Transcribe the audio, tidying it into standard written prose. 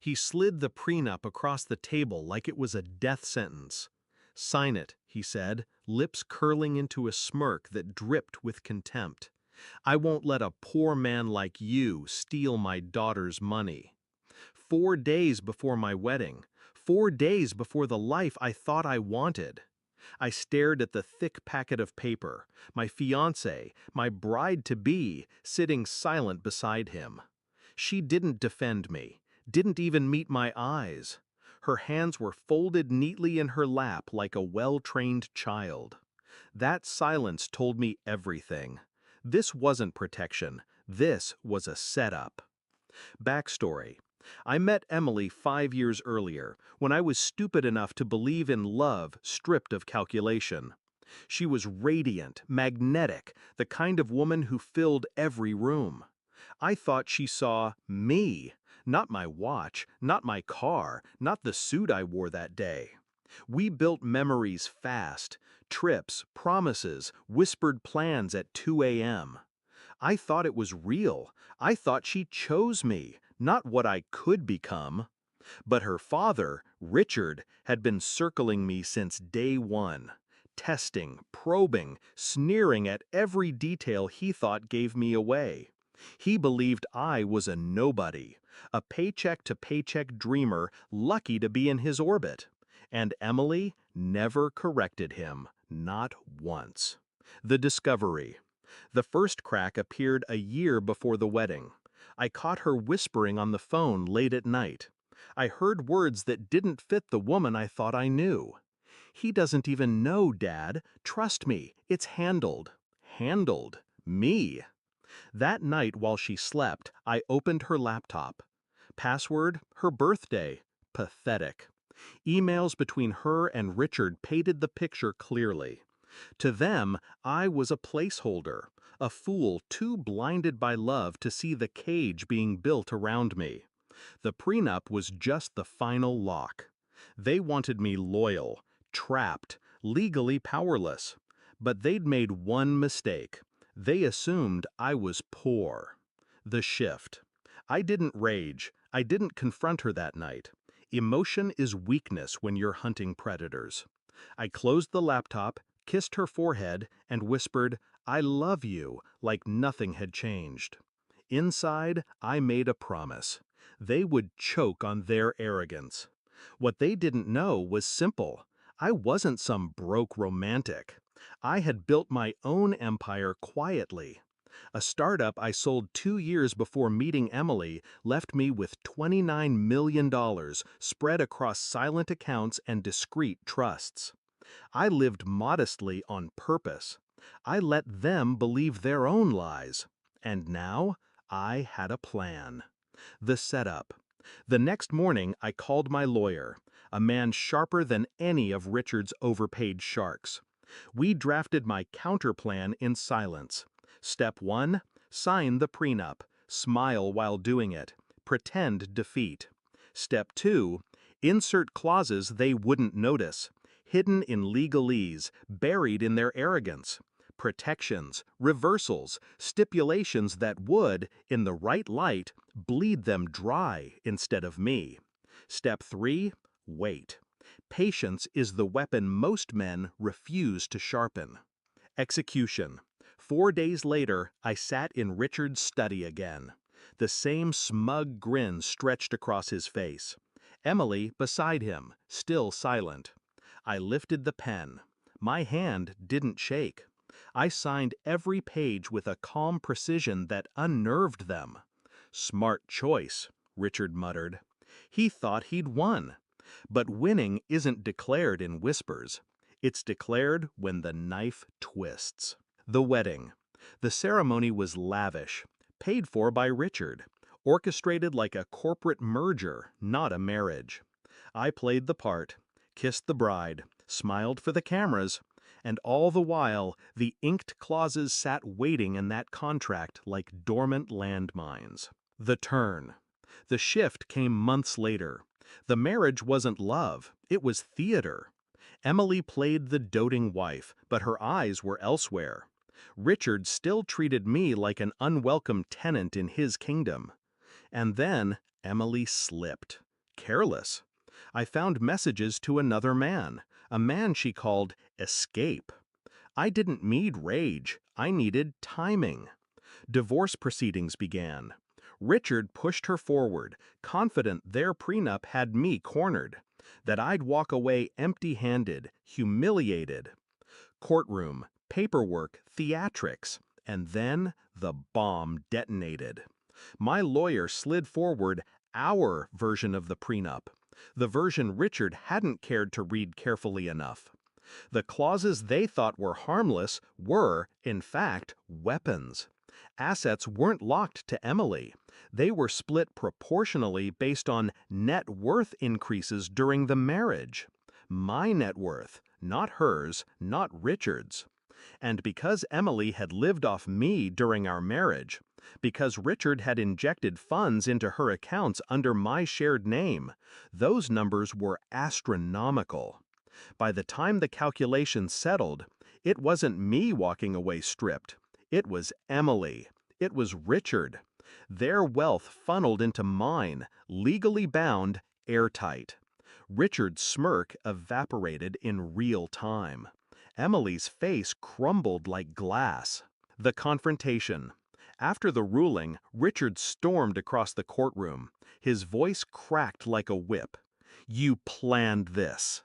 He slid the prenup across the table like it was a death sentence. "Sign it," he said, lips curling into a smirk that dripped with contempt. "I won't let a poor man like you steal my daughter's money." 4 days before my wedding, 4 days before the life I thought I wanted. I stared at the thick packet of paper, my fiancée, my bride-to-be, sitting silent beside him. She didn't defend me, didn't even meet my eyes. Her hands were folded neatly in her lap like a well-trained child. That silence told me everything. This wasn't protection, this was a setup. Backstory. I met Emily 5 years earlier, when I was stupid enough to believe in love stripped of calculation. She was radiant, magnetic, the kind of woman who filled every room. I thought she saw me, not my watch, not my car, not the suit I wore that day. We built memories fast, trips, promises, whispered plans at 2 a.m. I thought it was real. I thought she chose me, not what I could become. But her father, Richard, had been circling me since day one, testing, probing, sneering at every detail he thought gave me away. He believed I was a nobody, a paycheck-to-paycheck dreamer lucky to be in his orbit. And Emily never corrected him, not once. The discovery. The first crack appeared a year before the wedding. I caught her whispering on the phone late at night. I heard words that didn't fit the woman I thought I knew. "He doesn't even know, Dad. Trust me, it's handled." Handled. Me. That night while she slept, I opened her laptop. Password, her birthday. Pathetic. Emails between her and Richard painted the picture clearly. To them, I was a placeholder, a fool too blinded by love to see the cage being built around me. The prenup was just the final lock. They wanted me loyal, trapped, legally powerless. But they'd made one mistake. They assumed I was poor. The shift. I didn't rage. I didn't confront her that night. Emotion is weakness when you're hunting predators. I closed the laptop, kissed her forehead, and whispered, "I love you," like nothing had changed. Inside, I made a promise. They would choke on their arrogance. What they didn't know was simple. I wasn't some broke romantic. I had built my own empire quietly. A startup I sold 2 years before meeting Emily left me with $29 million spread across silent accounts and discreet trusts. I lived modestly on purpose. I let them believe their own lies. And now, I had a plan. The setup. The next morning, I called my lawyer, a man sharper than any of Richard's overpaid sharks. We drafted my counterplan in silence. Step 1, sign the prenup. Smile while doing it. Pretend defeat. Step 2, insert clauses they wouldn't notice, hidden in legalese, buried in their arrogance. Protections, reversals, stipulations that would, in the right light, bleed them dry instead of me. Step 3, wait. Patience is the weapon most men refuse to sharpen. Execution. 4 days later, I sat in Richard's study again. The same smug grin stretched across his face. Emily beside him, still silent. I lifted the pen. My hand didn't shake. I signed every page with a calm precision that unnerved them. "Smart choice," Richard muttered. He thought he'd won. But winning isn't declared in whispers. It's declared when the knife twists. The wedding. The ceremony was lavish, paid for by Richard, orchestrated like a corporate merger, not a marriage. I played the part, kissed the bride, smiled for the cameras, and all the while, the inked clauses sat waiting in that contract like dormant landmines. The turn. The shift came months later. The marriage wasn't love, it was theater. Emily played the doting wife, but her eyes were elsewhere. Richard still treated me like an unwelcome tenant in his kingdom. And then Emily slipped. careless. I found messages to another man, a man she called Escape. I didn't need rage, I needed timing. Divorce proceedings began. Richard pushed her forward, confident their prenup had me cornered, that I'd walk away empty-handed, humiliated. Courtroom, paperwork, theatrics, and then the bomb detonated. My lawyer slid forward our version of the prenup, the version Richard hadn't cared to read carefully enough. The clauses they thought were harmless were, in fact, weapons. Assets weren't locked to Emily. They were split proportionally based on net worth increases during the marriage. My net worth, not hers, not Richard's. And because Emily had lived off me during our marriage, because Richard had injected funds into her accounts under my shared name, those numbers were astronomical. By the time the calculation settled, it wasn't me walking away stripped. It was Emily. It was Richard. Their wealth funneled into mine, legally bound, airtight. Richard's smirk evaporated in real time. Emily's face crumbled like glass. The confrontation. After the ruling, Richard stormed across the courtroom. His voice cracked like a whip. "You planned this."